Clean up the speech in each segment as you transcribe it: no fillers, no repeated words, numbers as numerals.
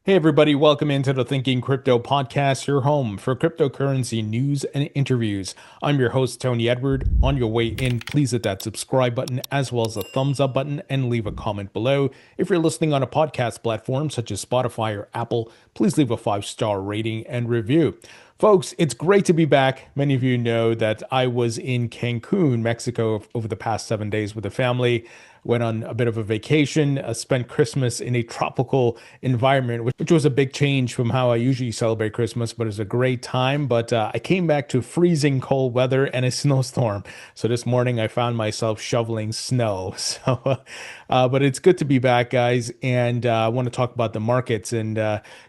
Hey everybody, welcome into the Thinking Crypto podcast, your home for cryptocurrency news and interviews. I'm your host, Tony Edward. On your way in, please hit that subscribe button as well as the thumbs up button and leave a comment below. If you're listening on a podcast platform such as Spotify or Apple, please leave a 5-star rating and review. Folks, it's great to be back. Many of you know that I was in Cancun, Mexico over the past 7 days with the family. Went on a bit of a vacation, spent Christmas in a tropical environment, which was a big change from how I usually celebrate Christmas, but it was a great time. But I came back to freezing cold weather and a snowstorm. So this morning I found myself shoveling snow. But it's good to be back, guys. And I want to talk about the markets. And,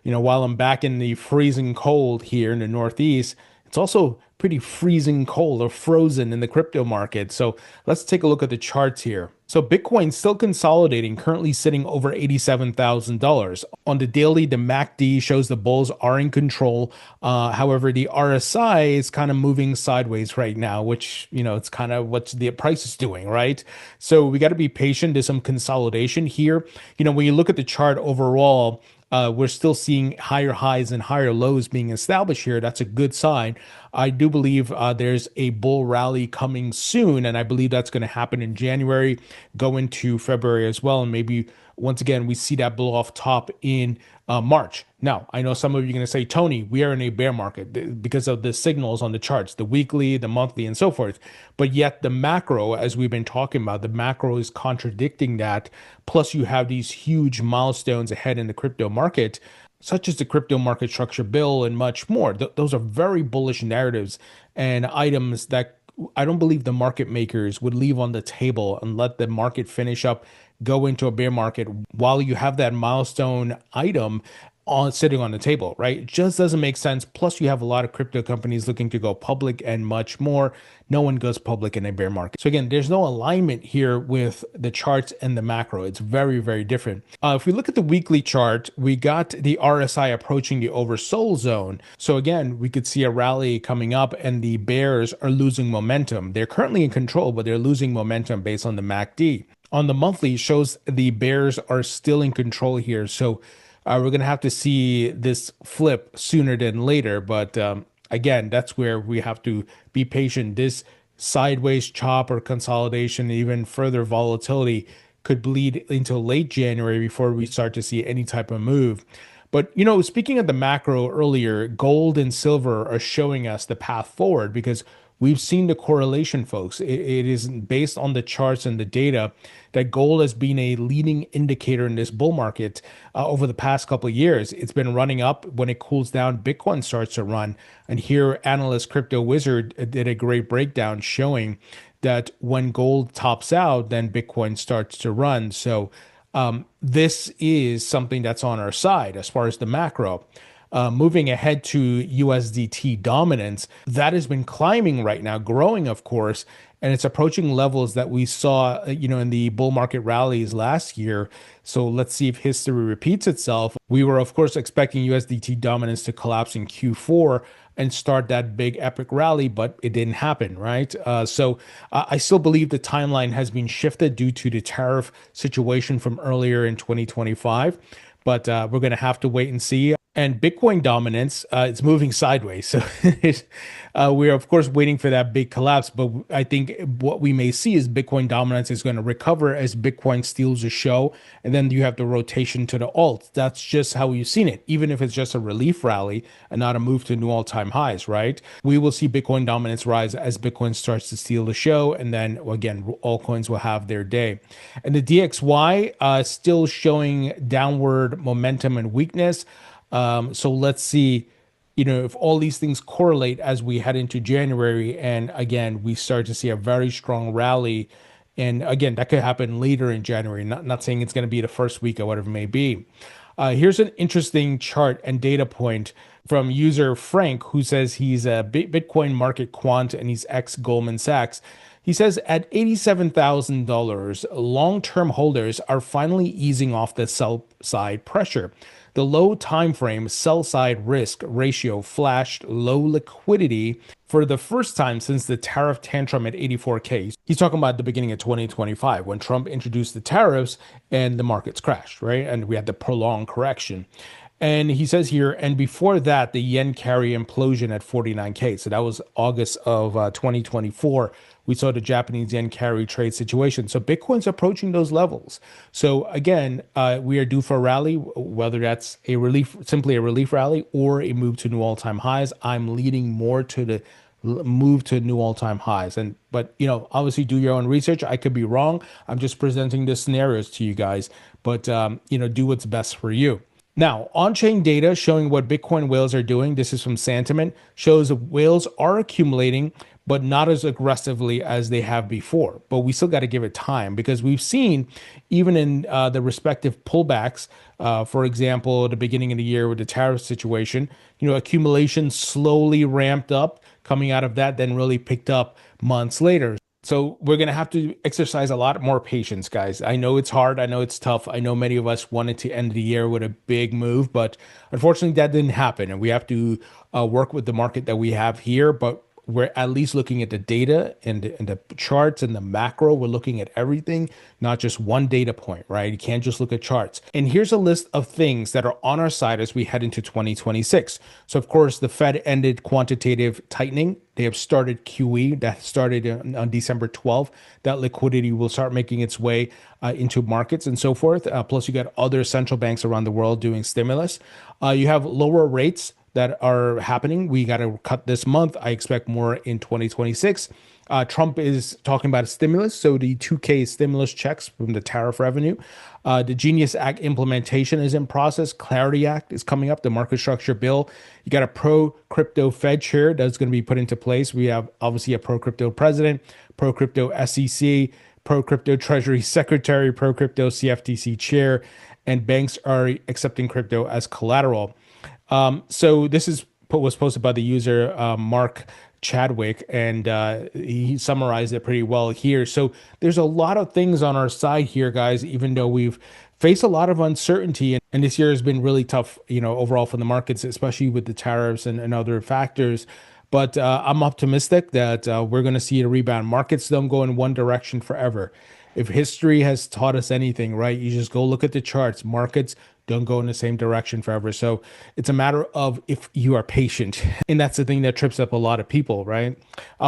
while I'm back in the freezing cold here in the Northeast, it's also pretty freezing cold or frozen in the crypto market. So let's take a look at the charts here. So Bitcoin still consolidating, currently sitting over $87,000. On the daily, the MACD shows the bulls are in control. However, the RSI is kind of moving sideways right now, which, it's kind of what the price is doing, right? So we got to be patient. There's some consolidation here. When you look at the chart overall, we're still seeing higher highs and higher lows being established here. That's a good sign. I do believe there's a bull rally coming soon, and I believe that's going to happen in January, go into February as well, and maybe once again we see that blow off top in March. Now, I know some of you are going to say, Tony, we are in a bear market because of the signals on the charts, the weekly, the monthly, and so forth. But yet the macro, as we've been talking about, the macro is contradicting that. Plus, you have these huge milestones ahead in the crypto market, such as the crypto market structure bill and much more. Those are very bullish narratives and items that I don't believe the market makers would leave on the table and let the market finish up, go into a bear market while you have that milestone item sitting on the table, right? It just doesn't make sense. Plus, you have a lot of crypto companies looking to go public and much more. No one goes public in a bear market. So again, there's no alignment here with the charts and the macro. It's very, very different. If we look at the weekly chart, we got the RSI approaching the oversold zone. So again, we could see a rally coming up and the bears are losing momentum. They're currently in control, but they're losing momentum based on the MACD. On the monthly, it shows the bears are still in control here. So we're going to have to see this flip sooner than later. But again, that's where we have to be patient. This sideways chop or consolidation, even further volatility could bleed into late January before we start to see any type of move. But, speaking of the macro earlier, gold and silver are showing us the path forward because we've seen the correlation, folks. It is based on the charts and the data that gold has been a leading indicator in this bull market over the past couple of years. It's been running up. When it cools down, Bitcoin starts to run. And here, analyst Crypto Wizard did a great breakdown showing that when gold tops out, then Bitcoin starts to run. So this is something that's on our side as far as the macro. Moving ahead to USDT dominance, that has been climbing right now, growing, of course, and it's approaching levels that we saw, in the bull market rallies last year. So let's see if history repeats itself. We were, of course, expecting USDT dominance to collapse in Q4 and start that big epic rally, but it didn't happen, right? So I still believe the timeline has been shifted due to the tariff situation from earlier in 2025. But we're going to have to wait and see. And Bitcoin dominance, it's moving sideways. So we're, of course, waiting for that big collapse. But I think what we may see is Bitcoin dominance is going to recover as Bitcoin steals the show. And then you have the rotation to the alt. That's just how we've seen it, even if it's just a relief rally and not a move to new all-time highs, right? We will see Bitcoin dominance rise as Bitcoin starts to steal the show. And then, again, altcoins will have their day. And the DXY still showing downward momentum and weakness. So let's see, if all these things correlate as we head into January, and again, we start to see a very strong rally. And again, that could happen later in January, not saying it's going to be the first week or whatever it may be. Here's an interesting chart and data point from user Frank, who says he's a Bitcoin market quant and he's ex-Goldman Sachs. He says at $87,000, long-term holders are finally easing off the sell side pressure. The low time frame sell side risk ratio flashed low liquidity for the first time since the tariff tantrum at 84K. He's talking about the beginning of 2025 when Trump introduced the tariffs and the markets crashed, right? And we had the prolonged correction. And he says here, and before that, the yen carry implosion at 49K. So that was August of 2024. We saw the Japanese yen carry trade situation. So Bitcoin's approaching those levels. So again, we are due for a rally, whether that's a relief, simply a relief rally or a move to new all-time highs. I'm leaning more to the move to new all-time highs. And but obviously do your own research. I could be wrong. I'm just presenting the scenarios to you guys. But do what's best for you. Now, on-chain data showing what Bitcoin whales are doing, this is from Sentiment, shows that whales are accumulating, but not as aggressively as they have before. But we still got to give it time because we've seen, even in the respective pullbacks, for example, at the beginning of the year with the tariff situation, accumulation slowly ramped up coming out of that, then really picked up months later. So we're going to have to exercise a lot more patience, guys. I know it's hard. I know it's tough. I know many of us wanted to end the year with a big move, but unfortunately that didn't happen. And we have to work with the market that we have here. But we're at least looking at the data and the charts and the macro. We're looking at everything, not just one data point, right? You can't just look at charts. And here's a list of things that are on our side as we head into 2026. So, of course, the Fed ended quantitative tightening. They have started QE. That started on December 12th. That liquidity will start making its way into markets and so forth. Plus, you got other central banks around the world doing stimulus. You have lower rates that are happening. We got to cut this month. I expect more in 2026. Trump is talking about a stimulus. So the 2K stimulus checks from the tariff revenue. The Genius Act implementation is in process. Clarity Act is coming up, the market structure bill. You got a pro-crypto Fed chair that's going to be put into place. We have obviously a pro-crypto president, pro-crypto SEC, pro-crypto Treasury Secretary, pro-crypto CFTC chair, and banks are accepting crypto as collateral. So this was posted by the user Mark Chadwick, and he summarized it pretty well here. So there's a lot of things on our side here, guys, even though we've faced a lot of uncertainty. And this year has been really tough, overall for the markets, especially with the tariffs and other factors. But I'm optimistic that we're going to see a rebound. Markets don't go in one direction forever. If history has taught us anything, right, you just go look at the charts. Markets don't go in the same direction forever. So it's a matter of if you are patient. And that's the thing that trips up a lot of people, right?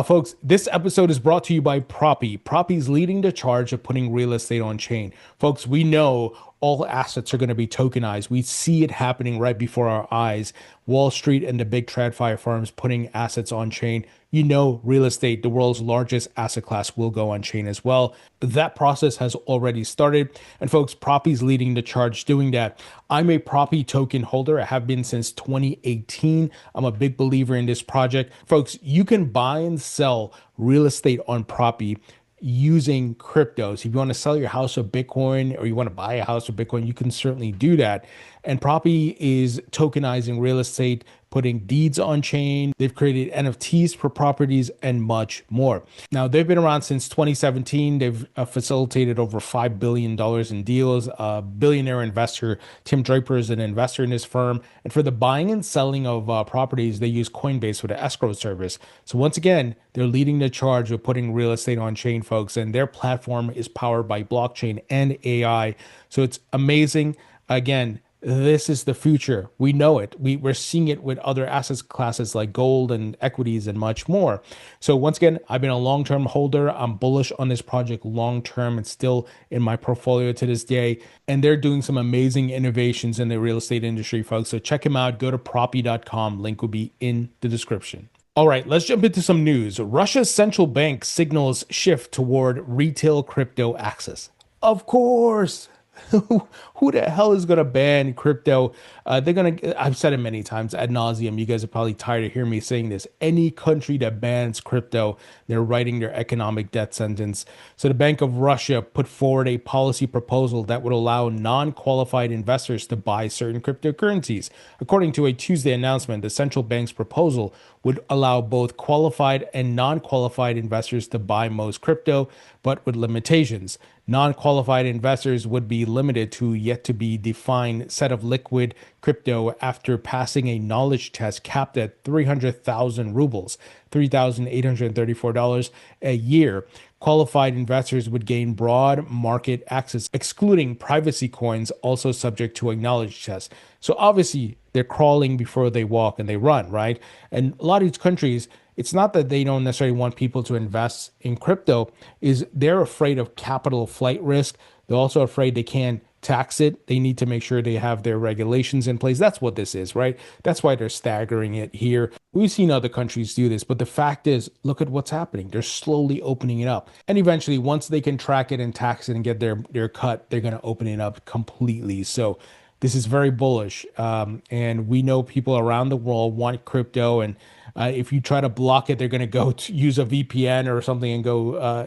Folks, this episode is brought to you by Propy. Propy's leading the charge of putting real estate on chain. Folks, we know all assets are going to be tokenized. We see it happening right before our eyes. Wall Street and the big TradFi firms putting assets on chain. Real estate, the world's largest asset class, will go on chain as well. That process has already started. And folks, Propy's leading the charge doing that. I'm a Propy token holder. I have been since 2018. I'm a big believer in this project. Folks, you can buy and sell real estate on Propy using cryptos. If you want to sell your house with Bitcoin or you want to buy a house with Bitcoin, you can certainly do that. And Propy is tokenizing real estate, putting deeds on chain. They've created NFTs for properties and much more. Now, they've been around since 2017. They've facilitated over $5 billion in deals. Billionaire investor Tim Draper is an investor in this firm. And for the buying and selling of properties, they use Coinbase for the escrow service. So once again, they're leading the charge of putting real estate on chain, folks. And their platform is powered by blockchain and AI. So it's amazing. Again, this is the future. We know it. We're seeing it with other asset classes like gold and equities and much more. So once again, I've been a long-term holder. I'm bullish on this project long-term. It's still in my portfolio to this day. And they're doing some amazing innovations in the real estate industry, folks. So check them out. Go to propy.com. Link will be in the description. All right, let's jump into some news. Russia's central bank signals shift toward retail crypto access. Of course. Who the hell is going to ban crypto? I've said it many times ad nauseum. You guys are probably tired of hearing me saying this. Any country that bans crypto, they're writing their economic death sentence. So the Bank of Russia put forward a policy proposal that would allow non-qualified investors to buy certain cryptocurrencies. According to a Tuesday announcement, the central bank's proposal would allow both qualified and non-qualified investors to buy most crypto, but with limitations. Non-qualified investors would be limited to yet to be defined set of liquid crypto after passing a knowledge test capped at 300,000 rubles, $3,834 a year. Qualified investors would gain broad market access, excluding privacy coins, also subject to a knowledge test. So obviously, they're crawling before they walk and they run, right? And a lot of these countries, it's not that they don't necessarily want people to invest in crypto, is they're afraid of capital flight risk. They're also afraid they can't tax it. They need to make sure they have their regulations in place. That's what this is, right? That's why they're staggering it here. We've seen other countries do this, but the fact is, look at what's happening. They're slowly opening it up. And eventually, once they can track it and tax it and get their cut, they're going to open it up completely. So this is very bullish. And we know people around the world want crypto. And if you try to block it, they're going to go to use a VPN or something and go,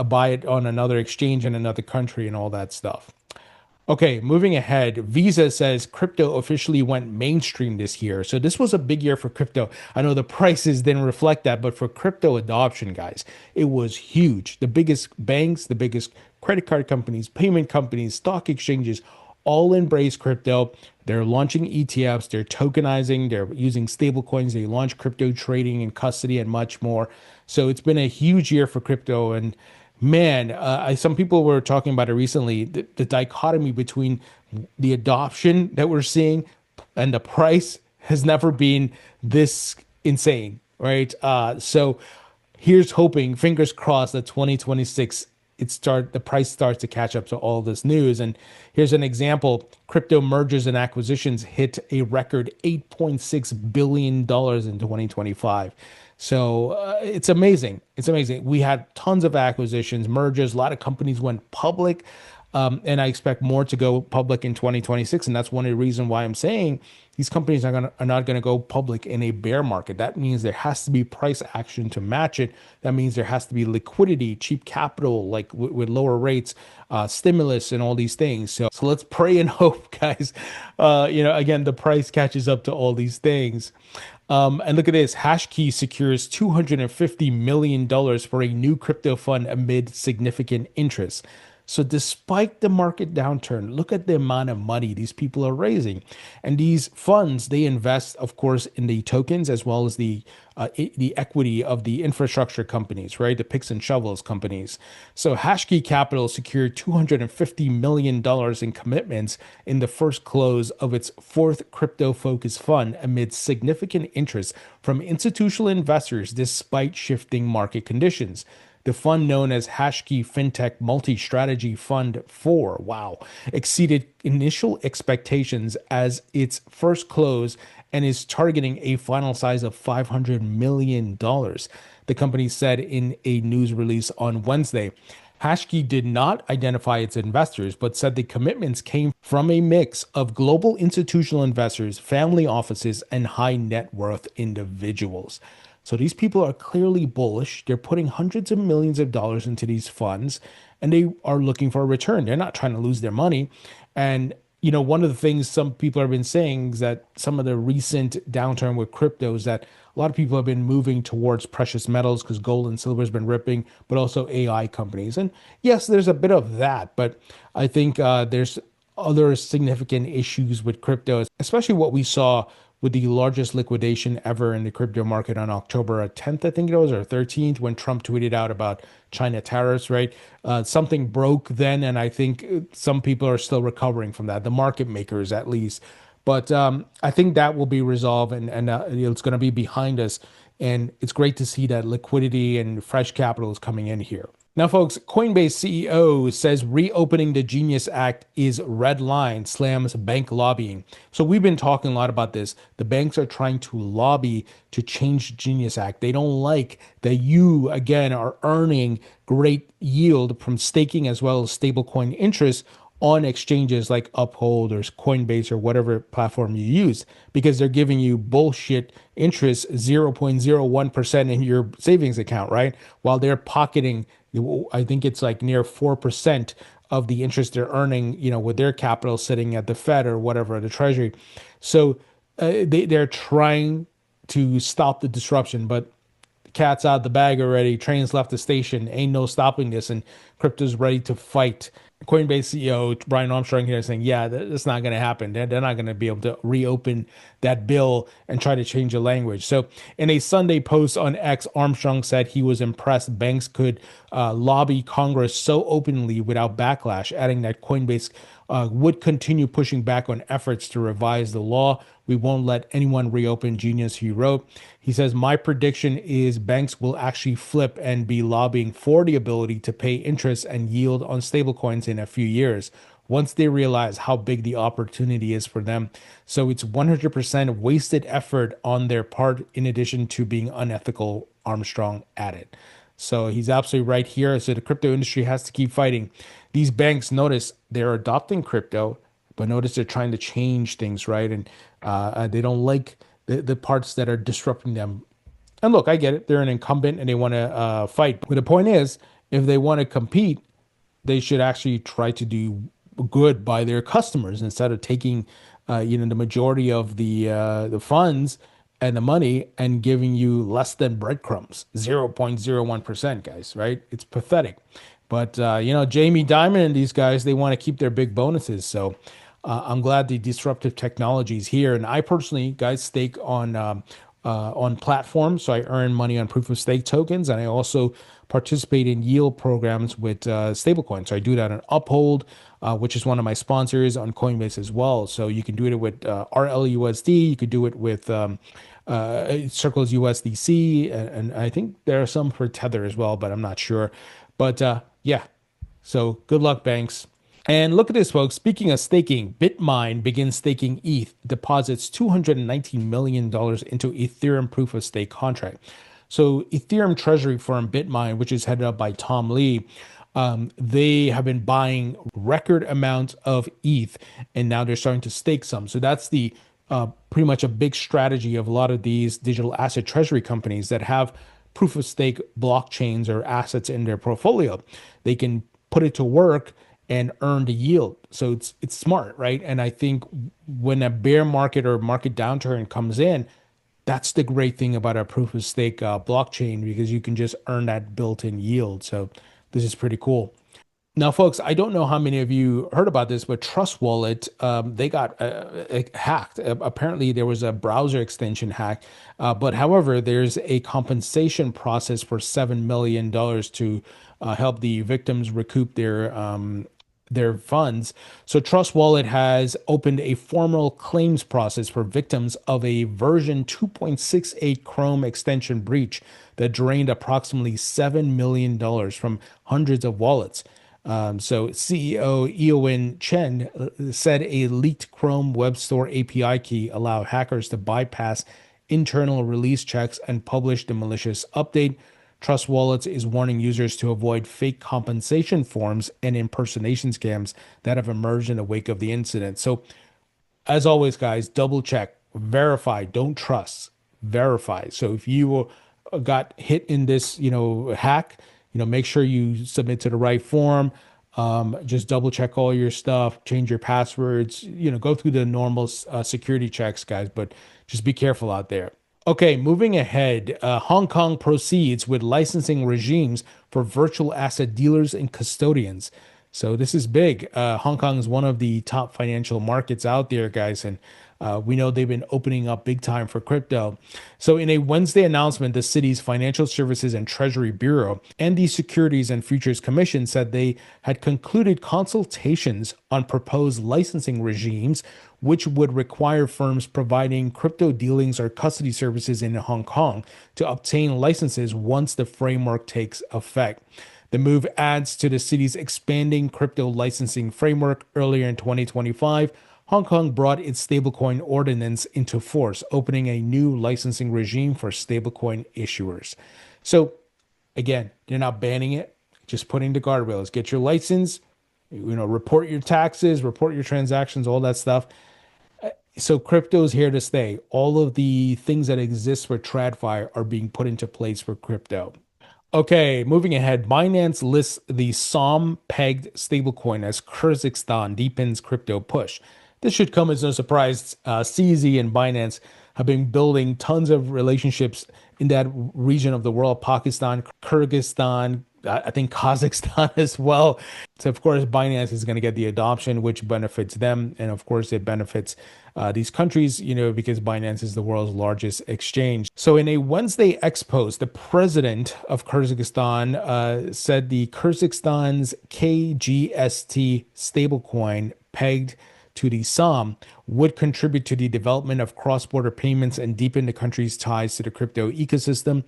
buy it on another exchange in another country and all that stuff. Okay, moving ahead, Visa says crypto officially went mainstream this year. So this was a big year for crypto. I know the prices didn't reflect that, but for crypto adoption, guys, it was huge. The biggest banks, the biggest credit card companies, payment companies, stock exchanges, all embrace crypto. They're launching ETFs, they're tokenizing, they're using stablecoins, they launch crypto trading and custody and much more. So it's been a huge year for crypto. And man, some people were talking about it recently, the dichotomy between the adoption that we're seeing and the price has never been this insane, right? So here's hoping, fingers crossed, that 2026 the price starts to catch up to all this news. And here's an example: crypto mergers and acquisitions hit a record $8.6 billion in 2025. So it's amazing. It's amazing. We had tons of acquisitions, mergers. A lot of companies went public. And I expect more to go public in 2026. And that's one of the reasons why I'm saying these companies are not going to go public in a bear market. That means there has to be price action to match it. That means there has to be liquidity, cheap capital, like with lower rates, stimulus, and all these things. So let's pray and hope, guys. Again, the price catches up to all these things. And look at this. HashKey secures $250 million for a new crypto fund amid significant interest. So despite the market downturn, look at the amount of money these people are raising. And these funds, they invest, of course, in the tokens as well as the equity of the infrastructure companies, right? The picks and shovels companies. So HashKey Capital secured $250 million in commitments in the first close of its fourth crypto-focused fund amid significant interest from institutional investors despite shifting market conditions. The fund, known as HashKey FinTech Multi-Strategy Fund 4, exceeded initial expectations as its first close and is targeting a final size of $500 million, the company said in a news release on Wednesday. HashKey did not identify its investors, but said the commitments came from a mix of global institutional investors, family offices, and high net worth individuals. So these people are clearly bullish. They're putting hundreds of millions of dollars into these funds, and they are looking for a return. They're not trying to lose their money. And, one of the things some people have been saying is that some of the recent downturn with crypto is that a lot of people have been moving towards precious metals because gold and silver has been ripping, but also AI companies. And yes, there's a bit of that, but I think there's other significant issues with crypto, especially what we saw with the largest liquidation ever in the crypto market on October 10th, I think it was, or 13th, when Trump tweeted out about China tariffs, right? Something broke then, and I think some people are still recovering from that, the market makers at least. But I think that will be resolved, and it's going to be behind us. And it's great to see that liquidity and fresh capital is coming in here. Now, folks, Coinbase CEO says reopening the Genius Act is red line, slams bank lobbying. So we've been talking a lot about this. The banks are trying to lobby to change the Genius Act. They don't like that you, again, are earning great yield from staking as well as stablecoin interest on exchanges like Uphold or Coinbase or whatever platform you use, because they're giving you bullshit interest, 0.01% in your savings account, right? While they're pocketing, I think it's like near 4% of the interest they're earning, with their capital sitting at the Fed or whatever, the Treasury. So they're trying to stop the disruption, but cat's out the bag already. Trains left the station. Ain't no stopping this. And crypto's ready to fight. Coinbase CEO Brian Armstrong here saying, yeah, that's not going to happen. They're not going to be able to reopen that bill and try to change the language. So in a Sunday post on X, Armstrong said he was impressed banks could lobby Congress so openly without backlash, adding that Coinbase would continue pushing back on efforts to revise the law. We won't let anyone reopen Genius, he wrote. He says, my prediction is banks will actually flip and be lobbying for the ability to pay interest and yield on stablecoins in a few years once they realize how big the opportunity is for them. So it's 100% wasted effort on their part, in addition to being unethical, Armstrong added. So he's absolutely right here. So the crypto industry has to keep fighting. These banks, notice they're adopting crypto, but notice they're trying to change things, right? And they don't like the parts that are disrupting them. And look, I get it. They're an incumbent and they want to fight. But the point is, if they want to compete, they should actually try to do good by their customers instead of taking, the majority of the funds and the money and giving you less than breadcrumbs, 0.01%, guys, right? It's pathetic. But, Jamie Dimon and these guys, they want to keep their big bonuses. So I'm glad the disruptive technology is here. And I personally, guys, stake on platforms. So I earn money on proof of stake tokens. And I also participate in yield programs with stablecoins. So I do that on Uphold, which is one of my sponsors, on Coinbase as well. So you can do it with RLUSD. You could do it with Circle's USDC. And I think there are some for Tether as well, but I'm not sure. But yeah, so good luck, banks. And look at this, folks. Speaking of staking, Bitmine begins staking ETH, deposits $219 million into Ethereum proof of stake contract. So Ethereum treasury firm Bitmine, which is headed up by Tom Lee, they have been buying record amounts of ETH, and now they're starting to stake some. So that's the pretty much a big strategy of a lot of these digital asset treasury companies that have proof of stake blockchains or assets in their portfolio. They can put it to work and earn the yield. So it's smart, right? And I think when a bear market or market downturn comes in, that's the great thing about a proof of stake blockchain, because you can just earn that built-in yield. So this is pretty cool. Now, folks, I don't know how many of you heard about this, but Trust Wallet, they got hacked. Apparently, there was a browser extension hack. But however, there's a compensation process for $7 million to help the victims recoup their funds. So Trust Wallet has opened a formal claims process for victims of a version 2.68 Chrome extension breach that drained approximately $7 million from hundreds of wallets. So CEO Eowyn Chen said a leaked Chrome Web Store API key allowed hackers to bypass internal release checks and publish the malicious update. Trust Wallets is warning users to avoid fake compensation forms and impersonation scams that have emerged in the wake of the incident. So, as always, guys, double check, verify, don't trust, verify. So if you got hit in this, hack, make sure you submit to the right form. Just double check all your stuff, change your passwords, go through the normal security checks, guys, but just be careful out there. Okay, moving ahead, Hong Kong proceeds with licensing regimes for virtual asset dealers and custodians. So this is big. Hong Kong is one of the top financial markets out there, guys, and we know they've been opening up big time for crypto. So in a Wednesday announcement, the city's Financial Services and Treasury Bureau and the Securities and Futures Commission said they had concluded consultations on proposed licensing regimes, which would require firms providing crypto dealings or custody services in Hong Kong to obtain licenses once the framework takes effect. The move adds to the city's expanding crypto licensing framework. Earlier in 2025, Hong Kong brought its stablecoin ordinance into force, opening a new licensing regime for stablecoin issuers. So, again, they're not banning it, just putting the guardrails. Get your license, report your taxes, report your transactions, all that stuff. So crypto is here to stay. All of the things that exist for TradFi are being put into place for crypto. Okay, moving ahead, Binance lists the SOM-pegged stablecoin as Kyrgyzstan deepens crypto push. This should come as no surprise. CZ and Binance have been building tons of relationships in that region of the world, Pakistan, Kyrgyzstan, I think Kazakhstan as well. So of course, Binance is going to get the adoption, which benefits them, and of course, it benefits these countries, because Binance is the world's largest exchange. So in a Wednesday X post, the president of Kyrgyzstan said the Kyrgyzstan's KGST stablecoin pegged to the SOM would contribute to the development of cross-border payments and deepen the country's ties to the crypto ecosystem.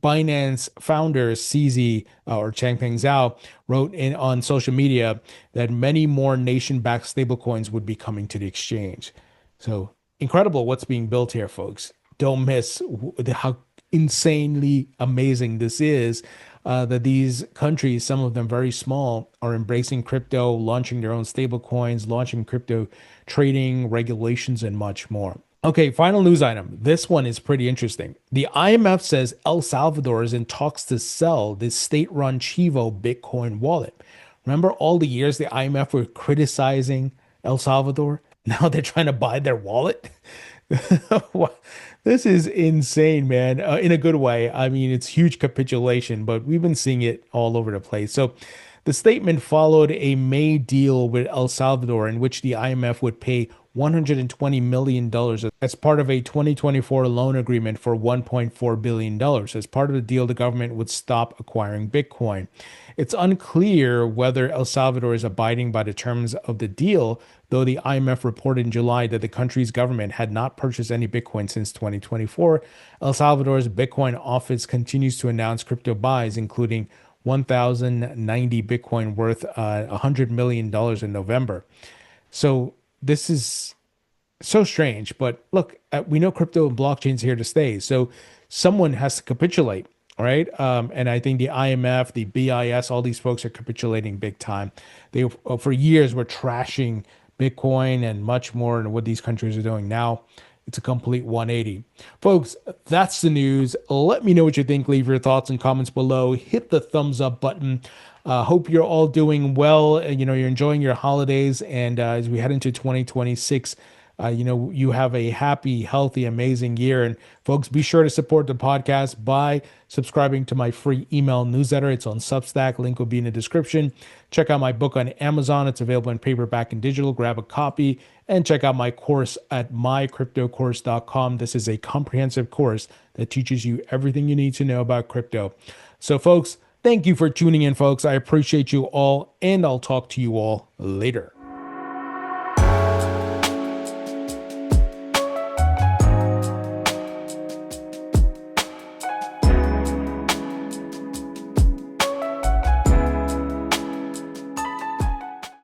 Binance founder CZ or Changpeng Zhao wrote on social media that many more nation-backed stablecoins would be coming to the exchange. So incredible what's being built here, folks. Don't miss how insanely amazing this is. That these countries, some of them very small, are embracing crypto, launching their own stablecoins, launching crypto trading, regulations, and much more. Okay, final news item. This one is pretty interesting. The IMF says El Salvador is in talks to sell this state-run Chivo Bitcoin wallet. Remember all the years the IMF were criticizing El Salvador? Now they're trying to buy their wallet? This is insane, man. In a good way. I mean, it's huge capitulation, but we've been seeing it all over the place. So the statement followed a May deal with El Salvador in which the IMF would pay $120 million as part of a 2024 loan agreement for $1.4 billion. As part of the deal, the government would stop acquiring Bitcoin. It's unclear whether El Salvador is abiding by the terms of the deal, though the IMF reported in July that the country's government had not purchased any Bitcoin since 2024. El Salvador's Bitcoin office continues to announce crypto buys, including 1,090 Bitcoin worth $100 million in November. So this is so strange, but look, we know crypto and blockchain's here to stay. So someone has to capitulate, right? And I think the IMF, the BIS, all these folks are capitulating big time. They, for years, were trashing Bitcoin and much more and what these countries are doing now. It's a complete 180. Folks, that's the news. Let me know what you think. Leave your thoughts and comments below. Hit the thumbs up button. Hope you're all doing well. You're enjoying your holidays. And as we head into 2026, you have a happy, healthy, amazing year. And folks, be sure to support the podcast by subscribing to my free email newsletter. It's on Substack. Link will be in the description. Check out my book on Amazon. It's available in paperback and digital. Grab a copy and check out my course at mycryptocourse.com. This is a comprehensive course that teaches you everything you need to know about crypto. So folks, thank you for tuning in, folks. I appreciate you all, and I'll talk to you all later.